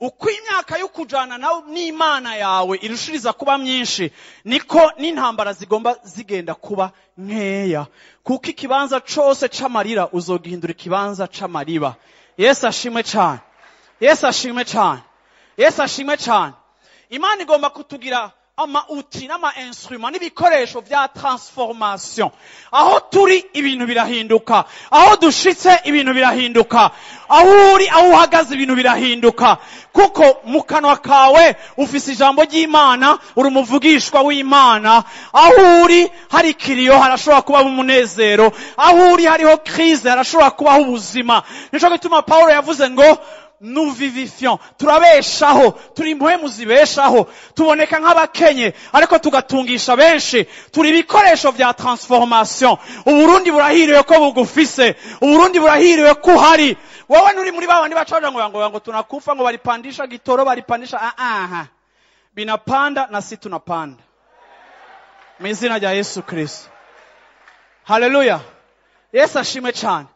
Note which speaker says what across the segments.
Speaker 1: uko imyaka yo kujana n'Imana yawe irushiriza kuba myinshi, niko n'intambara zigomba zigenda kuba nkeya. Kuko ikibanza cose c'amarira uzogihindura ikibanza c'amariba. Yesu ashimwe cyane. Yesu ashimwe cyane. Yesu ashimwe cyane. Imana igomba kutugira ama-outil n'ama-instrument n'ibikoresho vya transformation. Aho turi ibintu birahinduka. Aho dushitse ibintu birahinduka. Aho uri, aho uhagaze ibintu birahinduka. Kuko mu kanwa kawe ufise ijambo ry'Imana, uri umuvugishwa w'Imana. Aho uri hari kiriyo, harashobora kuba umunezero. Aho uri hariho crise, harashobora kubaho ubuzima. Nico gituma Paulo yavuze ngo nous vivifions, turabeshaho, turi impwemu zibeshaho, tuboneka nk'abakenye ariko tugatungisha benshi, turi ibikoresho vya transformation. Uburundi burahiriwe ko bugufise, Uburundi burahiriwe ko uhari. Wowe nuri muri babandi bacaje ngo tunakufa, ngo baripandisha gitoro, baripandisha binapanda na si tunapanda mu izina rya Yesu Kristo. Haleluya. Yesu ashimwe cyane.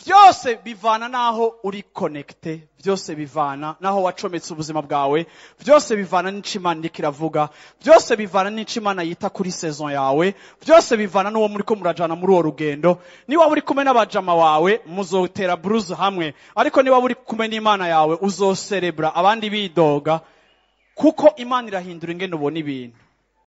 Speaker 1: Vyose bivana naho uri connecte, vyose bivana naho wacometse ubuzima bwawe, vyose bivana n'icimana ndikiravuga, vyose bivana n'icimana yita kuri saison yawe, vyose bivana n'uwo muri ko murajana muri uwo rugendo. Niba uri kumwe n'abajama wawe muzotera bruise hamwe, ariko niba uri kumwe n'Imana yawe uzocerebra abandi bidoga, kuko Imana irahindura ingene ubona ibintu.